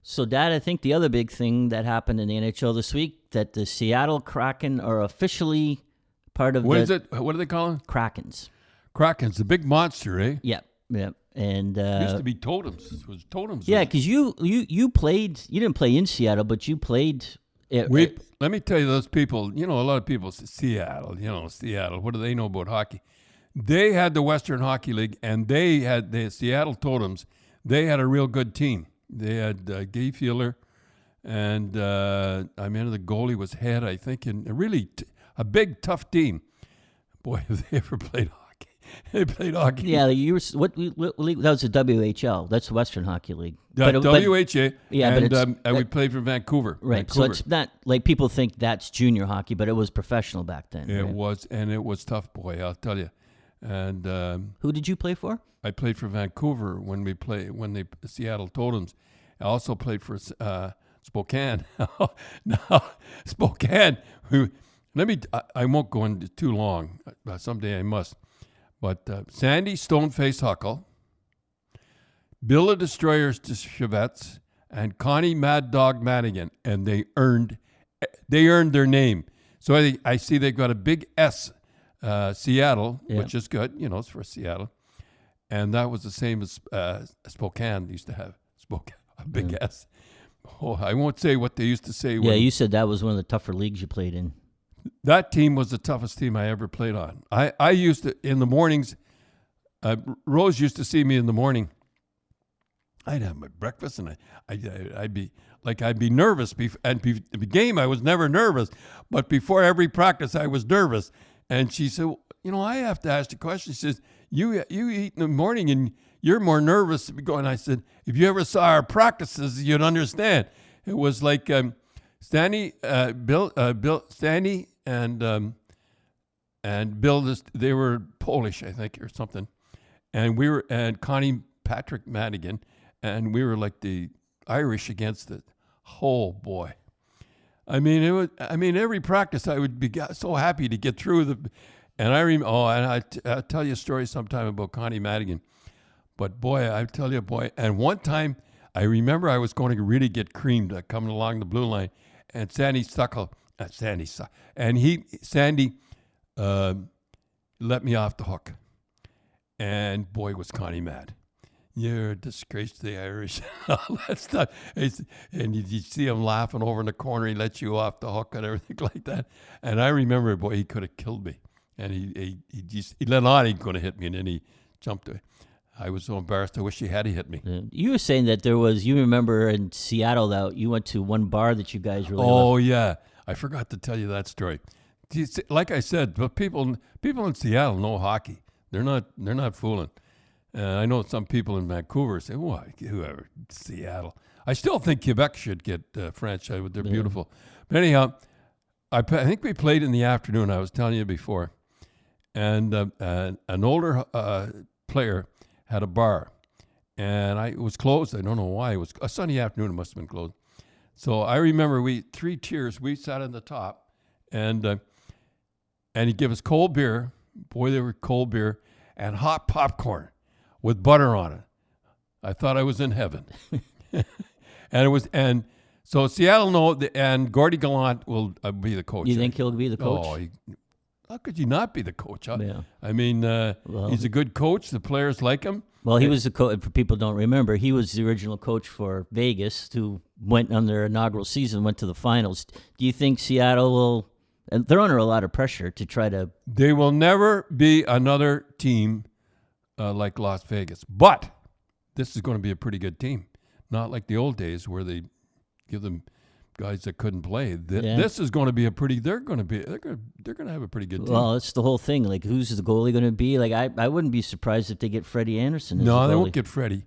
So, Dad, I think the other big thing that happened in the NHL this week that the Seattle Kraken are officially part of What the is it? What do they call it? Krakens. Kraken's the big monster, eh? Yep, yep. And Used to be Totems. It was Totems. yeah, because you played. You didn't play in Seattle, but you played. Let me tell you, those people. A lot of people say Seattle. Seattle. What do they know about hockey? They had the Western Hockey League, and they had the Seattle Totems. They had a real good team. They had Guy Fiedler, and the goalie was Head, I think, and a big, tough team. Boy, have they ever played hockey. They played hockey. Yeah, you were what league? That was the WHL. That's the Western Hockey League. WHA. Yeah, and we played for Vancouver. Right. Vancouver. So it's not like people think that's junior hockey, but it was professional back then. It right? was, and it was tough, boy. I'll tell you. And who did you play for? I played for Vancouver when the Seattle Totems. I also played for Spokane. Now, Spokane. I won't go into too long. Someday I must. But Sandy Stoneface Huckle, Bill the Destroyer Chevets, and Connie Mad Dog Madigan, and they earned their name. So I see they've got a big S, Seattle, which is good. It's for Seattle. And that was the same as Spokane used to have. Spokane, a big S. Oh, I won't say what they used to say. Yeah, you said that was one of the tougher leagues you played in. That team was the toughest team I ever played on. I used to, in the mornings, Rose used to see me in the morning. I'd have my breakfast, and I'd be nervous. And the game, I was never nervous. But before every practice, I was nervous. And she said, I have to ask you a question. She says, you eat in the morning, and you're more nervous to be going. I said, if you ever saw our practices, you'd understand. It was like Stanley, Stanley, and Bill. They were Polish, I think, or something. And Connie Patrick Madigan, and we were like the Irish against it. Oh boy! Every practice I would be so happy to get through and I'll tell you a story sometime about Connie Madigan. But boy, I tell you, and one time I remember I was going to really get creamed coming along the blue line, and Sandy let me off the hook. And boy, was Connie mad. You're a disgrace to the Irish. All that stuff. And you see him laughing over in the corner. He lets you off the hook and everything like that. And I remember, boy, he could have killed me. And he let on he was going to hit me, and then he jumped away. I was so embarrassed. I wish he had hit me. You were saying that you remember in Seattle that you went to one bar that you guys really loved. Oh, yeah. I forgot to tell you that story. Like I said, but people in Seattle know hockey. They're not fooling. I know some people in Vancouver say, "Well, whoever Seattle." I still think Quebec should get franchise. They're beautiful. But anyhow, I think we played in the afternoon. I was telling you before, and an older player had a bar, and it was closed. I don't know why. It was a sunny afternoon. It must have been closed. So I remember 3 tiers. We sat on the top, and he'd give us cold beer. Boy, they were cold beer and hot popcorn with butter on it. I thought I was in heaven. And so Seattle and Gordie Gallant will be the coach. You think he'll be the coach? Oh, how could you not be the coach? Huh? Yeah. I mean, he's a good coach. The players like him. Well, he was the coach. For people who don't remember, he was the original coach for Vegas, who went on their inaugural season, went to the finals. Do you think Seattle will? And they're under a lot of pressure to try to. They will never be another team like Las Vegas, but this is going to be a pretty good team. Not like the old days where they give them guys that couldn't play. This is going to be a pretty. They're going to have a pretty good team. Well, it's the whole thing. Like, who's the goalie going to be? Like, I wouldn't be surprised if they get Freddie Anderson. No, they won't get Freddie.